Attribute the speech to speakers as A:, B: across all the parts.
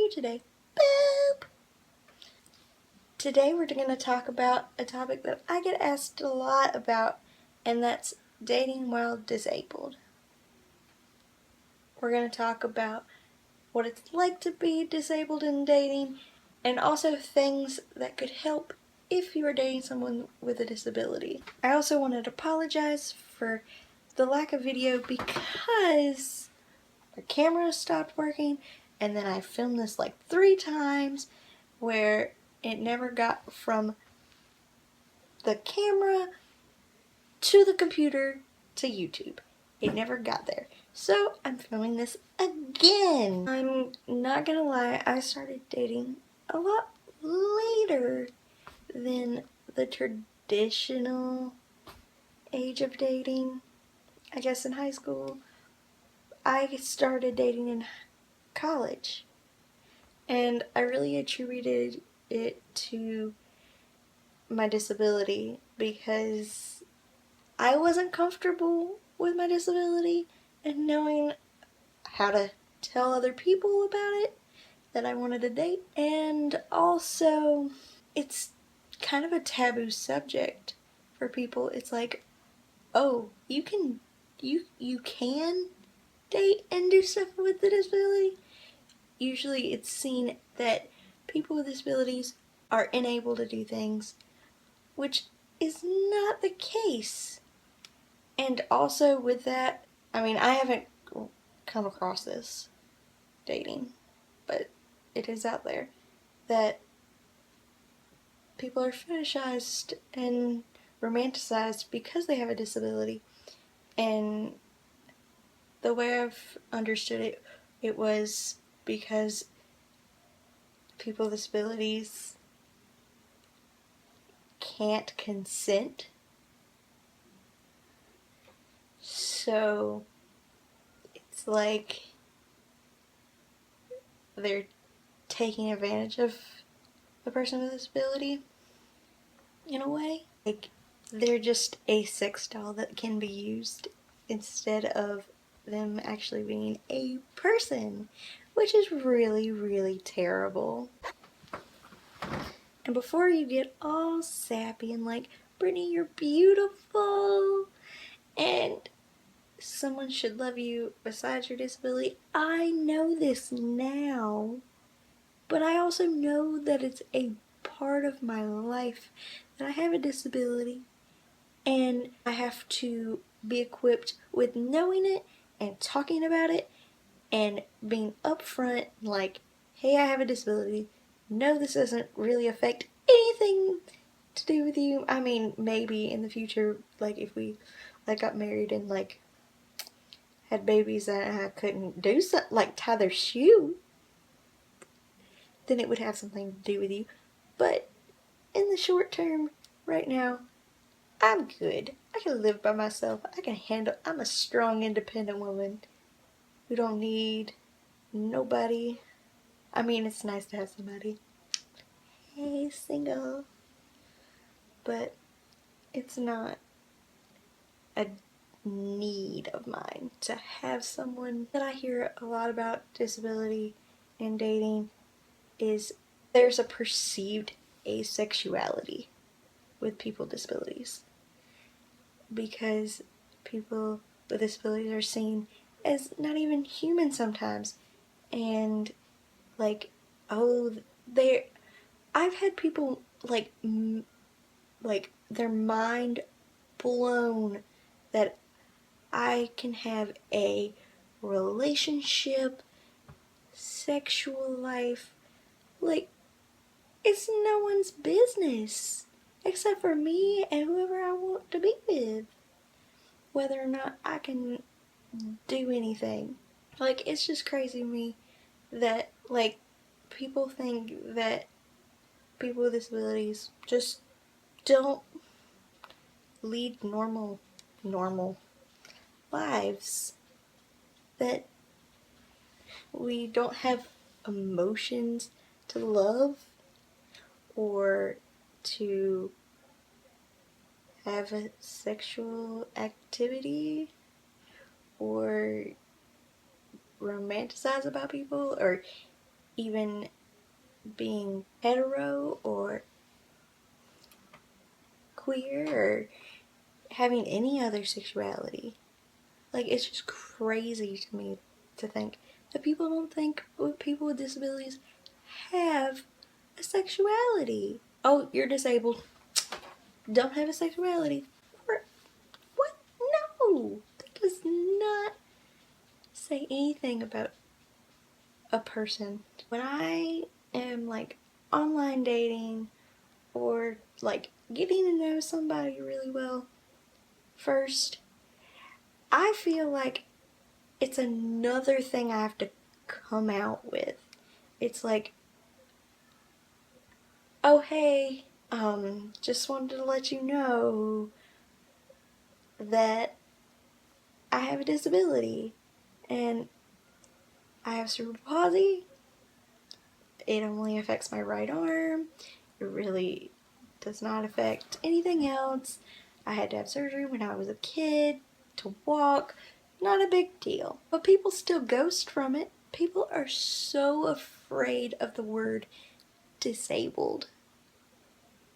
A: you today? Boop! Today we're going to talk about a topic that I get asked a lot about, and that's dating while disabled. We're going to talk about what it's like to be disabled in dating, and also things that could help if you are dating someone with a disability. I also wanted to apologize for the lack of video because my camera stopped working, and then I filmed this like 3 times where it never got from the camera to the computer to YouTube. It never got there. So I'm filming this again. I'm not gonna lie, I started dating a lot later than the traditional age of dating. I guess in high school. I started dating in college. And I really attributed it to my disability because I wasn't comfortable with my disability and knowing how to tell other people about it that I wanted to date. And also, it's kind of a taboo subject for people. It's like, oh, you can date and do stuff with the disability. Usually it's seen that people with disabilities are unable to do things, which is not the case. And also with that, I haven't come across this dating, but it is out there that people are fetishized and romanticized because they have a disability. And the way I've understood it, it was because people with disabilities can't consent. So it's like they're taking advantage of the person with a disability in a way. Like they're just a sex doll that can be used instead of them actually being a person, which is really, really terrible. And before you get all sappy and like, Brittany, you're beautiful and someone should love you besides your disability, I know this now, but I also know that it's a part of my life that I have a disability, and I have to be equipped with knowing it and talking about it and being upfront, like, hey, I have a disability. No, this doesn't really affect anything to do with you. Maybe in the future, like if we got married and had babies and I couldn't do something like tie their shoe, then it would have something to do with you. But in the short term, right now, I'm good. I can live by myself. I can handle. I'm a strong, independent woman who don't need nobody. It's nice to have somebody. Hey, single. But it's not a need of mine to have someone. That I hear a lot about disability and dating is there's a perceived asexuality with people with disabilities because people with disabilities are seen as not even human sometimes, and I've had people their mind blown that I can have a relationship, sexual life, it's no one's business except for me and whoever I want to be with, whether or not I can do anything. It's just crazy to me that people think that people with disabilities just don't lead normal lives, that we don't have emotions to love or to have a sexual activity or romanticize about people or even being hetero or queer or having any other sexuality. Like, it's just crazy to me to think that people don't think people with disabilities have a sexuality. Oh, you're disabled. Don't have a sexuality. What? No! That does not say anything about a person. When I am like online dating or like getting to know somebody really well first, I feel like it's another thing I have to come out with. It's like, oh hey, just wanted to let you know that I have a disability and I have cerebral palsy. It only affects my right arm. It really does not affect anything else. I had to have surgery when I was a kid to walk. Not a big deal. But people still ghost from it. People are so afraid of the word disabled.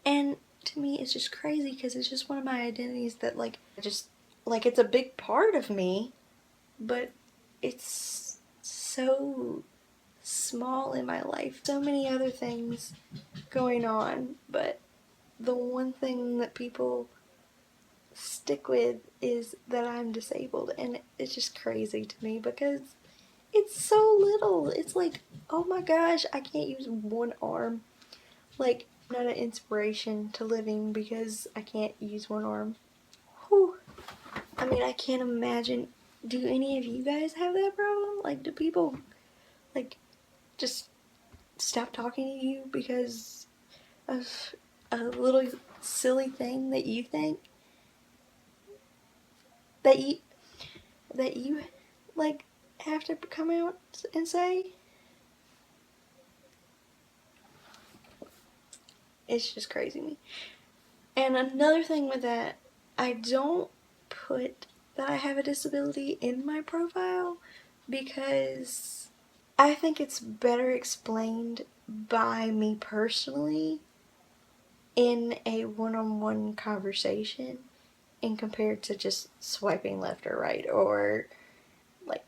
A: And to me, it's just crazy because it's just one of my identities that, like, it's a big part of me, but it's so small in my life. So many other things going on, but the one thing that people stick with is that I'm disabled, and it's just crazy to me because it's so little. It's like, oh my gosh, I can't use one arm. Like, not an inspiration to living because I can't use one arm. Whew. I mean, I can't imagine. Do any of you guys have that problem? Like, do people, like, just stop talking to you because of a little silly thing that you think? That you like have to come out and say? It's just crazy to me. And another thing with that, I don't put that I have a disability in my profile because I think it's better explained by me personally in a one-on-one conversation in compared to just swiping left or right or like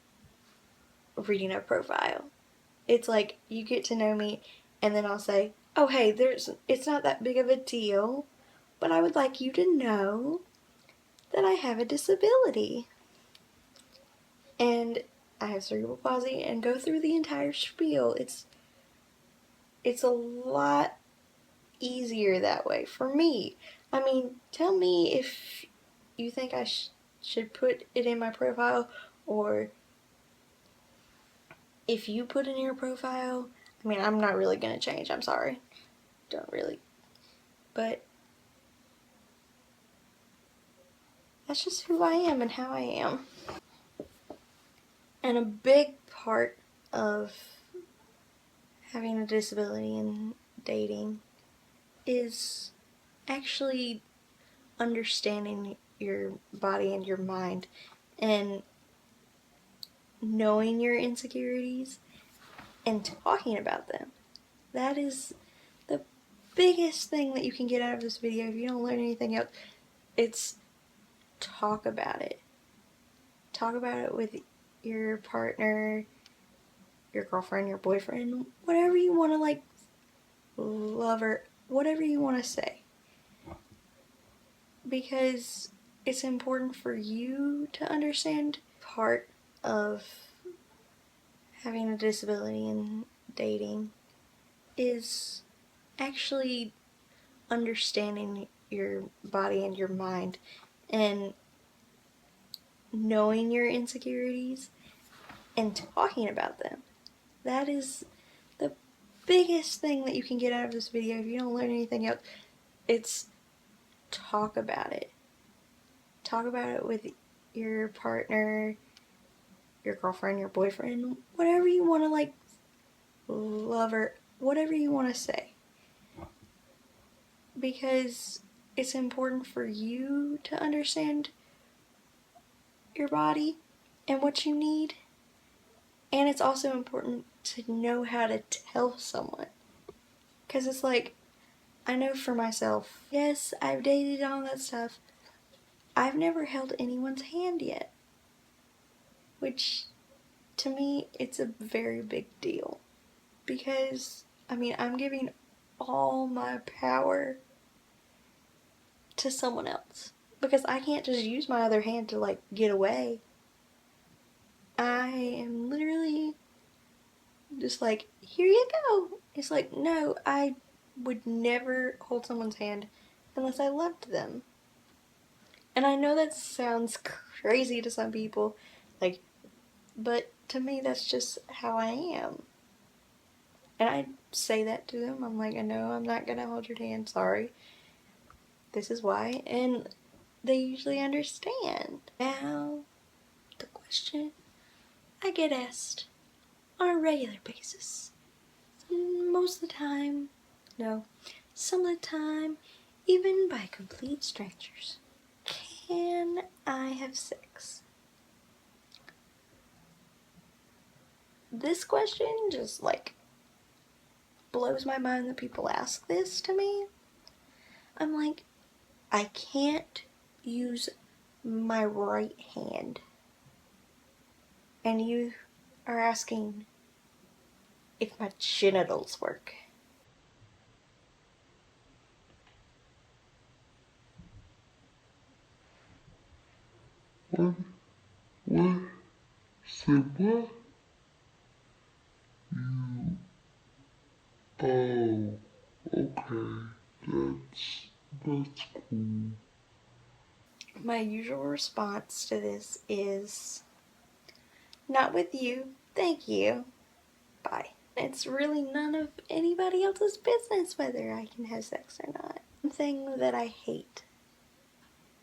A: reading a profile. It's like you get to know me and then I'll say, oh hey, it's not that big of a deal, but I would like you to know that I have a disability. And I have cerebral palsy and go through the entire spiel. It's a lot easier that way for me. I mean, tell me if you think I should put it in my profile, or if you put it in your profile. I mean, I'm not really going to change. I'm sorry. Don't really. But that's just who I am and how I am. And a big part of having a disability and dating is actually understanding your body and your mind and knowing your insecurities and talking about them. That is the biggest thing that you can get out of this video. If you don't learn anything else, it's talk about it. Talk about it with your partner, your girlfriend, your boyfriend, whatever you want to, like, lover, whatever you want to say. Because it's important for you to understand part of having a disability and dating is actually understanding your body and your mind and knowing your insecurities and talking about them. That is the biggest thing that you can get out of this video. If you don't learn anything else, it's talk about it. Talk about it with your partner, your girlfriend, your boyfriend, whatever you want to, like, lover, whatever you want to say. Because it's important for you to understand your body and what you need. And it's also important to know how to tell someone. Because it's like, I know for myself, yes, I've dated all that stuff. I've never held anyone's hand yet. Which, to me, it's a very big deal. Because, I mean, I'm giving all my power to someone else. Because I can't just use my other hand to, like, get away. I am literally just like, here you go. It's like, no, I would never hold someone's hand unless I loved them. And I know that sounds crazy to some people, like, but to me, that's just how I am. And I say that to them. I'm like, I know I'm not gonna hold your hand. Sorry. This is why. And they usually understand. Now, the question I get asked on a regular basis. Most of the time, no, some of the time, even by complete strangers. Can I have sex? This question just like blows my mind that people ask this to me. I'm like, I can't use my right hand. And you are asking if my genitals work.
B: What? What? Say what? You. Oh. Okay. That's cool.
A: My usual response to this is, not with you, thank you, bye. It's really none of anybody else's business whether I can have sex or not. One thing that I hate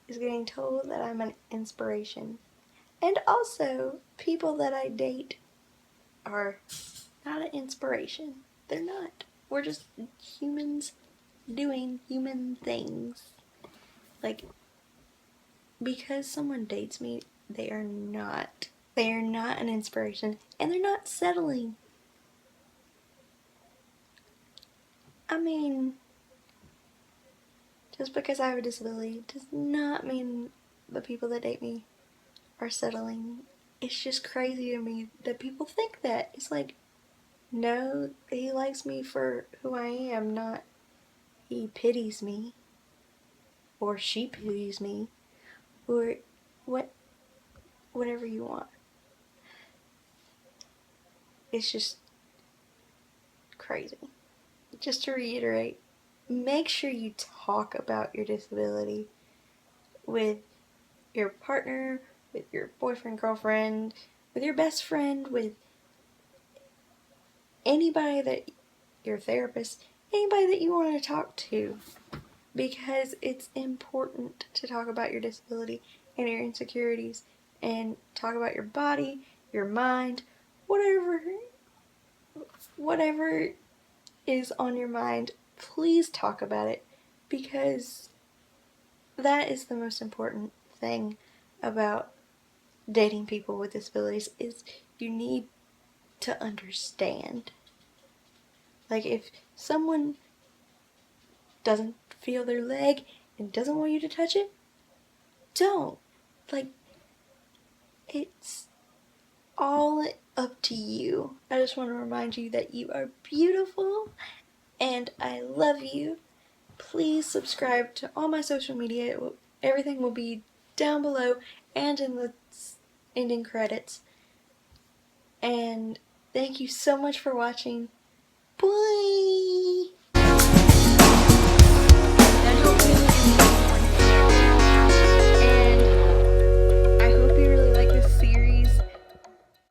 A: is getting told that I'm an inspiration. And also, people that I date are not an inspiration. They're not. We're just humans doing human things. Like, because someone dates me, they are not. They are not an inspiration. And they're not settling. I mean, just because I have a disability does not mean the people that date me are settling. It's just crazy to me that people think that. It's like, no, he likes me for who I am, not he pities me or she pities me or what whatever you want. It's just crazy. Just to reiterate, make sure you talk about your disability with your partner, with your boyfriend, girlfriend, with your best friend, with anybody that your therapist, anybody that you want to talk to, because it's important to talk about your disability and your insecurities and talk about your body, your mind, whatever is on your mind. Please talk about it, because that is the most important thing about dating people with disabilities is you need to understand. Like, if someone doesn't feel their leg and doesn't want you to touch it, don't. Like, it's all up to you. I just want to remind you that you are beautiful and I love you. Please subscribe to all my social media. Everything will be down below and in the ending credits. And thank you so much for watching. Bye!